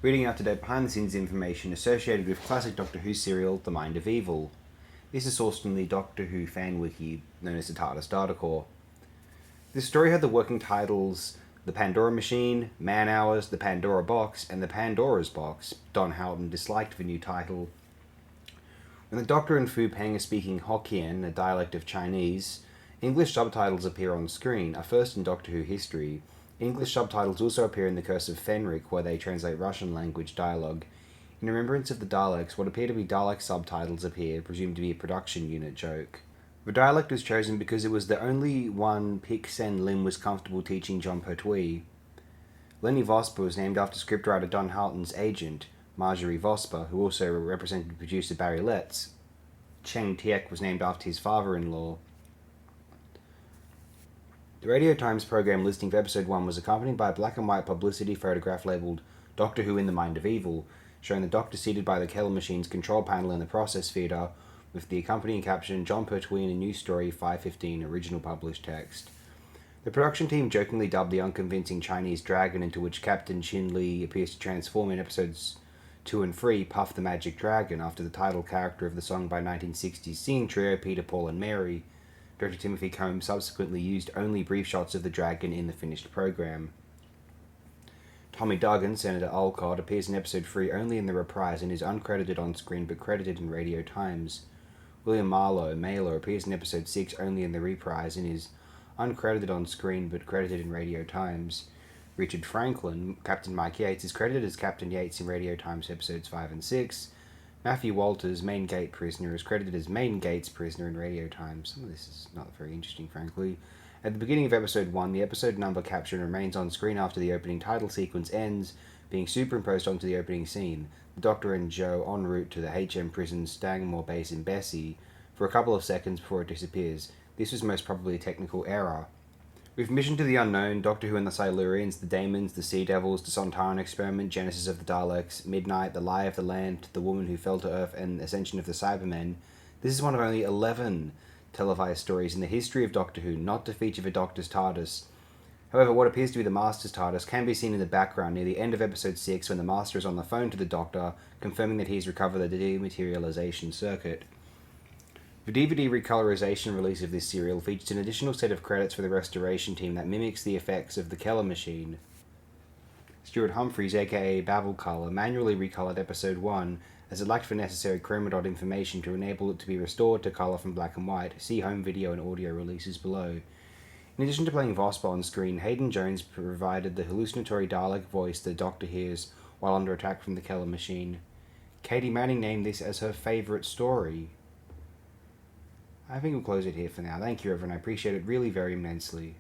reading up-to-date behind-the-scenes information associated with classic Doctor Who serial The Mind of Evil. This is sourced from the Doctor Who fan wiki known as the TARDIS Data Core. This story had the working titles The Pandora Machine, Man Hours, The Pandora Box, and The Pandora's Box. Don Houghton disliked the new title. When the Doctor and Fu Peng are speaking Hokkien, a dialect of Chinese, English subtitles appear on screen, a first in Doctor Who history. English subtitles also appear in The Curse of Fenric, where they translate Russian language dialogue. In remembrance of the Daleks, what appear to be Dalek subtitles appear, presumed to be a production unit joke. The dialect was chosen because it was the only one Pic Sen Lim was comfortable teaching John Pertwee. Lenny Vosper was named after scriptwriter Don Houghton's agent, Marjorie Vosper, who also represented producer Barry Letts. Cheng Tiek was named after his father-in-law. The Radio Times program listing for episode 1 was accompanied by a black and white publicity photograph labelled Doctor Who in the Mind of Evil, showing the Doctor seated by the Keller machine's control panel in the process feeder, with the accompanying caption, John Pertwee in a new story, 515, original published text. The production team jokingly dubbed the unconvincing Chinese dragon into which Captain Chin Li appears to transform in episodes 2 and 3, Puff the Magic Dragon, after the title character of the song by 1960s singing trio Peter, Paul and Mary. Director Timothy Combe subsequently used only brief shots of the dragon in the finished program. Tommy Duggan, Senator Olcott, appears in episode 3 only in the reprise and is uncredited on screen but credited in Radio Times. William Marlowe, Mailer, appears in episode 6 only in the reprise and is uncredited on screen but credited in Radio Times. Richard Franklin, Captain Mike Yates, is credited as Captain Yates in Radio Times episodes 5 and 6. Matthew Walters, Main Gate Prisoner, is credited as Main Gate's Prisoner in Radio Times. Some of this is not very interesting, frankly. At the beginning of episode 1, the episode number caption remains on screen after the opening title sequence ends, being superimposed onto the opening scene. The Doctor and Jo en route to the HM prison Stanmore base in Bessie for a couple of seconds before it disappears. This was most probably a technical error. With Mission to the Unknown, Doctor Who and the Silurians, the Daemons, the Sea Devils, the Sontaran Experiment, Genesis of the Daleks, Midnight, The Lie of the Land, The Woman Who Fell to Earth, and Ascension of the Cybermen, this is one of only 11 televised stories in the history of Doctor Who not to feature the Doctor's TARDIS. However, what appears to be the Master's TARDIS can be seen in the background near the end of episode 6 when the Master is on the phone to the Doctor, confirming that he's recovered the dematerialization circuit. The DVD recolorization release of this serial features an additional set of credits for the restoration team that mimics the effects of the Keller machine. Stuart Humphreys, aka Babel Color, manually recolored episode 1 as it lacked the necessary chroma dot information to enable it to be restored to color from black and white. See home video and audio releases below. In addition to playing Vosper on screen, Hayden Jones provided the hallucinatory Dalek voice the Doctor hears while under attack from the Keller machine. Katie Manning named this as her favourite story. I think we'll close it here for now. Thank you everyone, I appreciate it really very immensely.